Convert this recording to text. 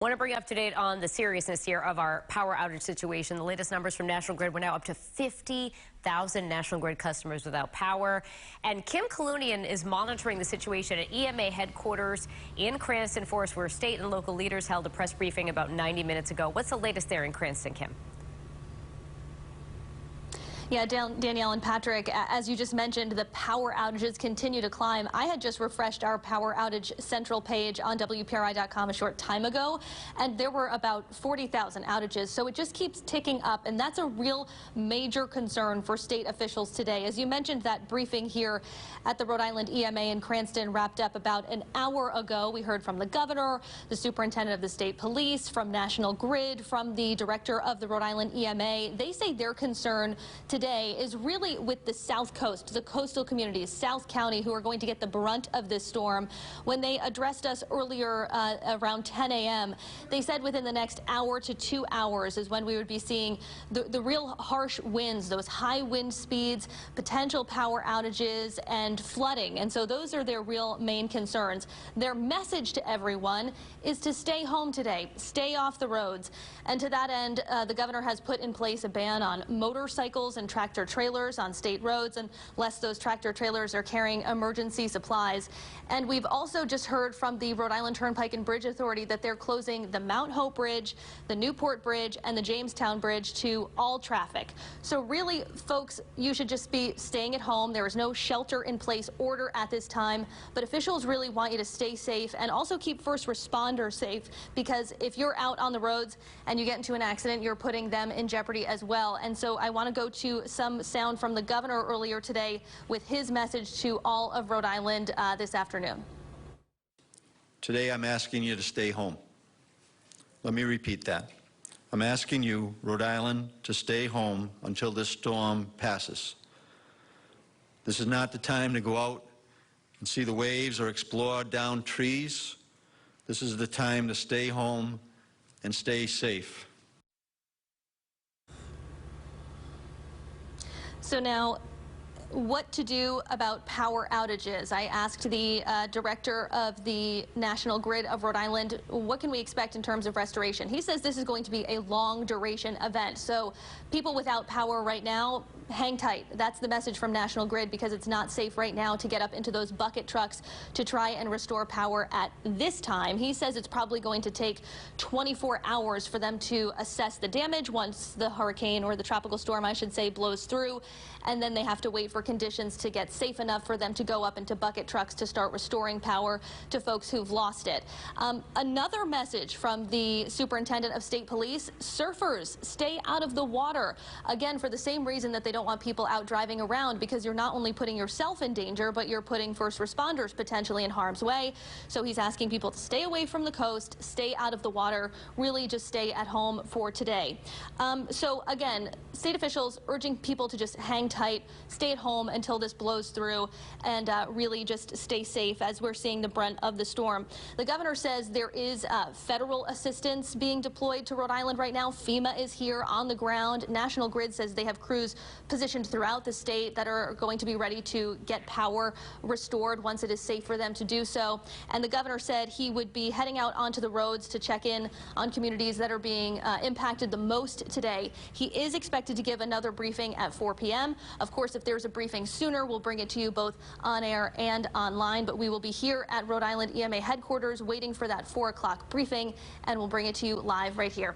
Want to bring you up to date on the seriousness here of our power outage situation. The latest numbers from National Grid were now up to 50,000 National Grid customers without power. And Kim Kalunian is monitoring the situation at EMA headquarters in Cranston for us, where state and local leaders held a press briefing about 90 minutes ago. What's the latest there in Cranston, Kim? Yeah, Danielle and Patrick, as you just mentioned, the power outages continue to climb. I had just refreshed our power outage central page on WPRI.com a short time ago, and there were about 40,000 outages. So it just keeps ticking up, and that's a real major concern for state officials today. As you mentioned, that briefing here at the Rhode Island EMA in Cranston wrapped up about an hour ago. We heard from the governor, the superintendent of the state police, from National Grid, from the director of the Rhode Island EMA. They say their concern today is really with the South Coast, the coastal communities, South County, who are going to get the brunt of this storm. When they addressed us earlier around 10 a.m., they said within the next hour to 2 hours is when we would be seeing the real harsh winds, those high wind speeds, potential power outages, and flooding. And so those are their real main concerns. Their message to everyone is to stay home today, stay off the roads. And to that end, the governor has put in place a ban on motorcycles and tractor trailers on state roads, unless those tractor trailers are carrying emergency supplies. And we've also just heard from the Rhode Island Turnpike and Bridge Authority that they're closing the Mount Hope Bridge, the Newport Bridge, and the Jamestown Bridge to all traffic. So really, folks, you should just be staying at home. There is no shelter-in-place order at this time, but officials really want you to stay safe and also keep first responders safe, because if you're out on the roads and you get into an accident, you're putting them in jeopardy as well. And so I want to go to some sound from the governor earlier today with his message to all of Rhode Island this afternoon. Today I'm asking you to stay home. Let me repeat that. I'm asking you, Rhode Island, to stay home until this storm passes. This is not the time to go out and see the waves or explore down trees. This is the time to stay home and stay safe. So now, what to do about power outages? I asked the director of the National Grid of Rhode Island, what can we expect in terms of restoration? He says this is going to be a long duration event. So people without power right now, hang tight. That's the message from National Grid, because it's not safe right now to get up into those bucket trucks to try and restore power at this time. He says it's probably going to take 24 hours for them to assess the damage once the hurricane, or the tropical storm, I should say, blows through. And then they have to wait for conditions to get safe enough for them to go up into bucket trucks to start restoring power to folks who've lost it. Another message from the superintendent of state police: surfers, stay out of the water. Again, for the same reason that they don't want people out driving around, because you're not only putting yourself in danger, but you're putting first responders potentially in harm's way. So he's asking people to stay away from the coast, stay out of the water, really just stay at home for today. So again, state officials urging people to just hang tight, stay at home until this blows through, and really just stay safe as we're seeing the brunt of the storm. The governor says there is federal assistance being deployed to Rhode Island right now. FEMA is here on the ground. National Grid says they have crews positioned throughout the state that are going to be ready to get power restored once it is safe for them to do so. And the governor said he would be heading out onto the roads to check in on communities that are being impacted the most today. He is expected to give another briefing at 4 p.m. Of course, if there's a briefing sooner, we'll bring it to you both on air and online, but we will be here at Rhode Island EMA headquarters waiting for that 4 o'clock briefing, and we'll bring it to you live right here.